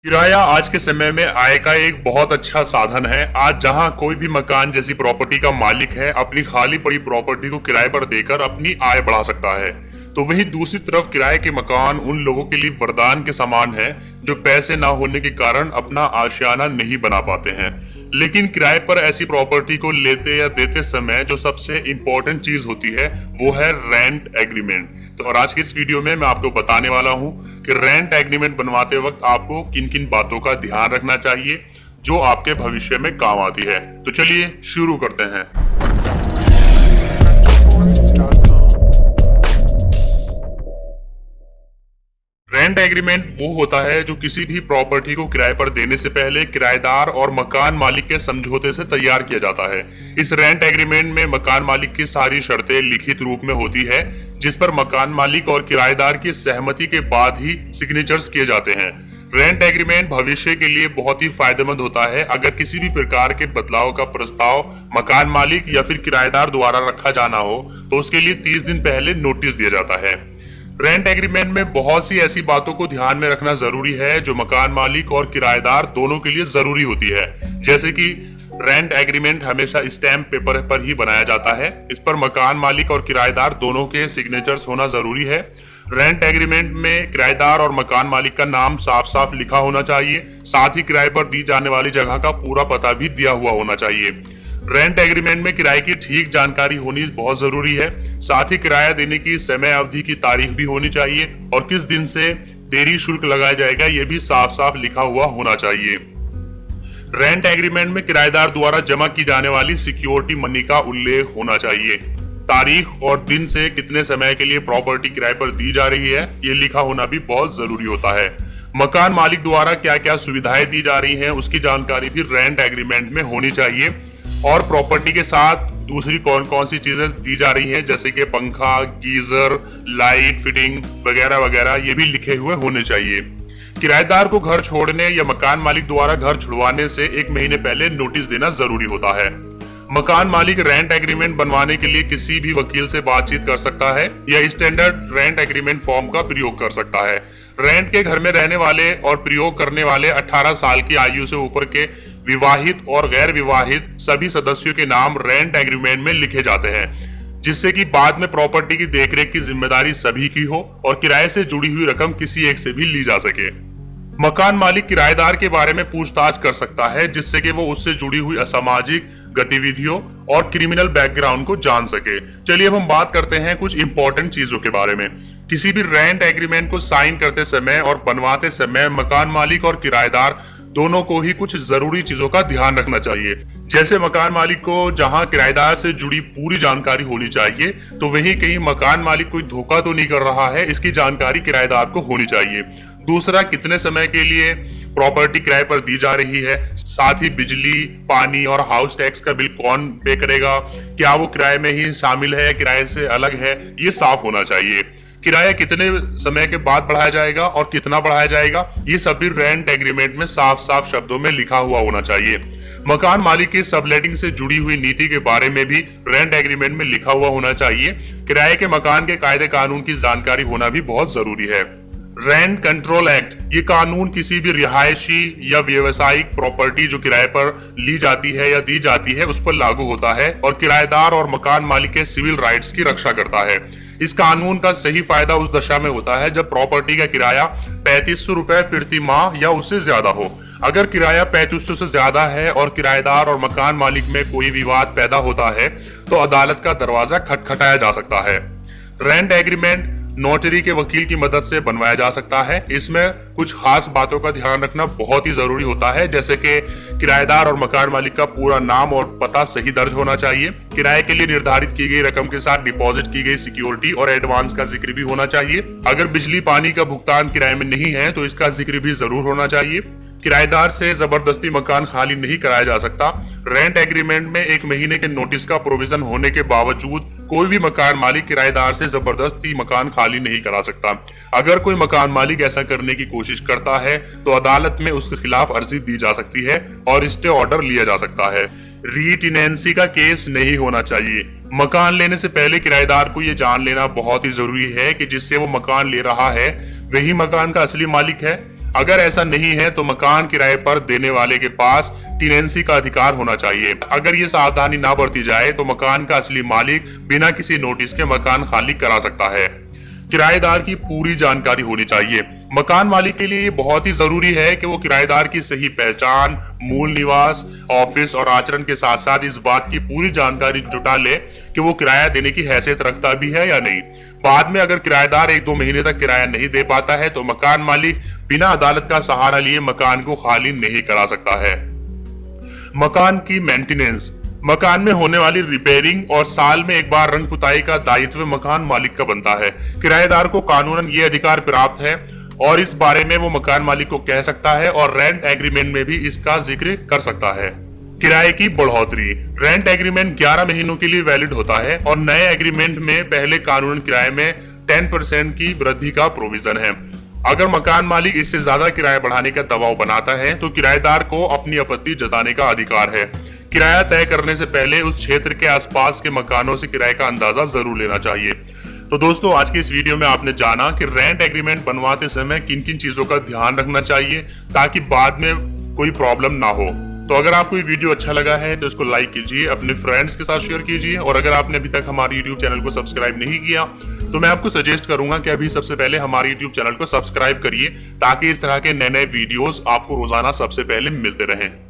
किराया आज के समय में आय का एक बहुत अच्छा साधन है। आज जहां कोई भी मकान जैसी प्रॉपर्टी का मालिक है, अपनी खाली पड़ी प्रॉपर्टी को किराए पर देकर अपनी आय बढ़ा सकता है, तो वहीं दूसरी तरफ किराए के मकान उन लोगों के लिए वरदान के समान है जो पैसे ना होने के कारण अपना आशियाना नहीं बना पाते हैं। लेकिन किराए पर ऐसी प्रॉपर्टी को लेते या देते समय जो सबसे इम्पोर्टेंट चीज होती है वो है रेंट एग्रीमेंट। तो और आज की इस वीडियो में मैं आपको बताने वाला हूं कि रेंट एग्रीमेंट बनवाते वक्त आपको किन किन बातों का ध्यान रखना चाहिए जो आपके भविष्य में काम आती है। तो चलिए शुरू करते हैं। रेंट एग्रीमेंट वो होता है जो किसी भी प्रॉपर्टी को किराए पर देने से पहले किराएदार और मकान मालिक के समझौते से तैयार किया जाता है। इस रेंट एग्रीमेंट में मकान मालिक की सारी शर्तें लिखित रूप में होती है, जिस पर मकान मालिक और किराएदार की सहमति के बाद ही सिग्नेचर्स किए जाते हैं। रेंट एग्रीमेंट भविष्य के लिए बहुत ही फायदेमंद होता है। अगर किसी भी प्रकार के बदलाव का प्रस्ताव मकान मालिक या फिर किराएदार द्वारा रखा जाना हो तो उसके लिए 30 दिन पहले नोटिस दिया जाता है। रेंट एग्रीमेंट में बहुत सी ऐसी बातों को ध्यान में रखना जरूरी है जो मकान मालिक और किराएदार दोनों के लिए जरूरी होती है। जैसे कि रेंट एग्रीमेंट हमेशा स्टैम्प पेपर पर ही बनाया जाता है। इस पर मकान मालिक और किराएदार दोनों के सिग्नेचर्स होना जरूरी है। रेंट एग्रीमेंट में किराएदार और मकान मालिक का नाम साफ साफ लिखा होना चाहिए। साथ ही किराए पर दी जाने वाली जगह का पूरा पता भी दिया हुआ होना चाहिए। रेंट एग्रीमेंट में किराए की ठीक जानकारी होनी बहुत जरूरी है। साथ ही किराया देने की समय अवधि की तारीख भी होनी चाहिए और किस दिन से देरी शुल्क लगाया जाएगा ये भी साफ साफ लिखा हुआ होना चाहिए। रेंट एग्रीमेंट में किराएदार द्वारा जमा की जाने वाली सिक्योरिटी मनी का उल्लेख होना चाहिए। तारीख और दिन से कितने समय के लिए प्रॉपर्टी किराए पर दी जा रही है ये लिखा होना भी बहुत जरूरी होता है। मकान मालिक द्वारा क्या क्या सुविधाएं दी जा रही हैं उसकी जानकारी भी रेंट एग्रीमेंट में होनी चाहिए और प्रॉपर्टी के साथ दूसरी कौन कौन सी चीजें दी जा रही हैं जैसे कि पंखा, गीजर, लाइट फिटिंग वगैरह वगैरह ये भी लिखे हुए होने चाहिए। किराएदार को घर छोड़ने या मकान मालिक द्वारा घर छुड़वाने से 1 महीने पहले नोटिस देना जरूरी होता है। मकान मालिक रेंट एग्रीमेंट बनवाने के लिए किसी भी वकील से बातचीत कर सकता है या स्टैंडर्ड रेंट एग्रीमेंट फॉर्म का प्रयोग कर सकता है। रेंट के घर में रहने वाले और प्रयोग करने वाले 18 साल की आयु से ऊपर के विवाहित और गैर विवाहित सभी सदस्यों के नाम रेंट एग्रीमेंट में लिखे जाते हैं, जिससे कि बाद में प्रॉपर्टी की देखरेख की जिम्मेदारी सभी की हो और किराए से जुड़ी हुई रकम किसी एक से भी ली जा सके। मकान मालिक किराएदार के बारे में पूछताछ कर सकता है जिससे कि वो उससे जुड़ी हुई असामाजिक गतिविधियों और क्रिमिनल बैकग्राउंड को जान सके। चलिए अब हम बात करते हैं कुछ इंपॉर्टेंट चीजों के बारे में। किसी भी रेंट एग्रीमेंट को साइन करते समय और बनवाते समय मकान मालिक और किराएदार दोनों को ही कुछ जरूरी चीजों का ध्यान रखना चाहिए। जैसे मकान मालिक को जहां किराएदार से जुड़ी पूरी जानकारी होनी चाहिए, तो वहीं कहीं मकान मालिक कोई धोखा तो नहीं कर रहा है इसकी जानकारी किराएदार को होनी चाहिए। दूसरा, कितने समय के लिए प्रॉपर्टी किराए पर दी जा रही है। साथ ही बिजली, पानी और हाउस टैक्स का बिल कौन पे करेगा, क्या वो किराए में ही शामिल है या किराए से अलग है, ये साफ होना चाहिए। किराया कितने समय के बाद बढ़ाया जाएगा और कितना बढ़ाया जाएगा ये सभी रेंट एग्रीमेंट में साफ साफ शब्दों में लिखा हुआ होना चाहिए। मकान मालिक की सबलेटिंग से जुड़ी हुई नीति के बारे में भी रेंट एग्रीमेंट में लिखा हुआ होना चाहिए। किराए के मकान के कायदे कानून की जानकारी होना भी बहुत जरूरी है। रेंट कंट्रोल एक्ट ये कानून किसी भी रिहायशी या व्यवसायिक प्रॉपर्टी जो किराए पर ली जाती है या दी जाती है उस पर लागू होता है और किराएदार और मकान मालिक के सिविल राइट्स की रक्षा करता है। इस कानून का सही फायदा उस दशा में होता है जब प्रॉपर्टी का किराया 3500 रुपए प्रति माह या उससे ज्यादा हो। अगर किराया 3500 से ज्यादा है और किराएदार और मकान मालिक में कोई विवाद पैदा होता है तो अदालत का दरवाजा खटखटाया जा सकता है। रेंट एग्रीमेंट नोटरी के वकील की मदद से बनवाया जा सकता है। इसमें कुछ खास बातों का ध्यान रखना बहुत ही जरूरी होता है, जैसे कि किराएदार और मकान मालिक का पूरा नाम और पता सही दर्ज होना चाहिए। किराए के लिए निर्धारित की गई रकम के साथ डिपॉजिट की गई सिक्योरिटी और एडवांस का जिक्र भी होना चाहिए। अगर बिजली पानी का भुगतान किराए में नहीं है तो इसका जिक्र भी जरूर होना चाहिए। किराएदार से जबरदस्ती मकान खाली नहीं कराया जा सकता। रेंट एग्रीमेंट में 1 महीने के नोटिस का प्रोविजन होने के बावजूद कोई भी मकान मालिक किराएदार से जबरदस्ती मकान खाली नहीं करा सकता। अगर कोई मकान मालिक ऐसा करने की कोशिश करता है तो अदालत में उसके खिलाफ अर्जी दी जा सकती है और स्टे ऑर्डर लिया जा सकता है। रीटेनेंसी का केस नहीं होना चाहिए। मकान लेने से पहले किराएदार को यह जान लेना बहुत ही जरूरी है कि जिससे वो मकान ले रहा है वही मकान का असली मालिक है। अगर ऐसा नहीं है तो मकान किराए पर देने वाले के पास टेनेंसी का अधिकार होना चाहिए। अगर ये सावधानी ना बरती जाए तो मकान का असली मालिक बिना किसी नोटिस के मकान खाली करा सकता है। किराएदार की पूरी जानकारी होनी चाहिए। मकान मालिक के लिए ये बहुत ही जरूरी है कि वो किराएदार की सही पहचान, मूल निवास, ऑफिस और आचरण के साथ साथ इस बात की पूरी जानकारी जुटा ले कि वो किराया देने की हैसियत रखता भी है या नहीं। बाद में अगर किराएदार 1-2 महीने तक किराया नहीं दे पाता है तो मकान मालिक बिना अदालत का सहारा लिए मकान को खाली नहीं करा सकता है। मकान की मेंटेनेंस, मकान में होने वाली रिपेयरिंग और साल में एक बार रंग पुताई का दायित्व मकान मालिक का बनता है। किराएदार को कानूनन ये अधिकार प्राप्त है और इस बारे में वो मकान मालिक को कह सकता है और रेंट एग्रीमेंट में भी इसका जिक्र कर सकता है। किराए की बढ़ोतरी, रेंट एग्रीमेंट 11 महीनों के लिए वैलिड होता है और नए एग्रीमेंट में पहले कानूनन किराए में 10% की वृद्धि का प्रोविजन है। अगर मकान मालिक इससे ज्यादा किराया बढ़ाने का दबाव बनाता है तो किराएदार को अपनी आपत्ति जताने का अधिकार है। किराया तय करने से पहले उस क्षेत्र के आसपास के मकानों से किराए का अंदाजा जरूर लेना चाहिए। तो दोस्तों, आज की इस वीडियो में आपने जाना कि रेंट एग्रीमेंट बनवाते समय किन किन चीजों का ध्यान रखना चाहिए ताकि बाद में कोई प्रॉब्लम ना हो। तो अगर आपको ये वीडियो अच्छा लगा है तो इसको लाइक कीजिए, अपने फ्रेंड्स के साथ शेयर कीजिए और अगर आपने अभी तक हमारे YouTube चैनल को सब्सक्राइब नहीं किया तो मैं आपको सजेस्ट करूंगा कि अभी सबसे पहले हमारे YouTube चैनल को सब्सक्राइब करिए ताकि इस तरह के नए नए वीडियोस आपको रोजाना सबसे पहले मिलते रहें।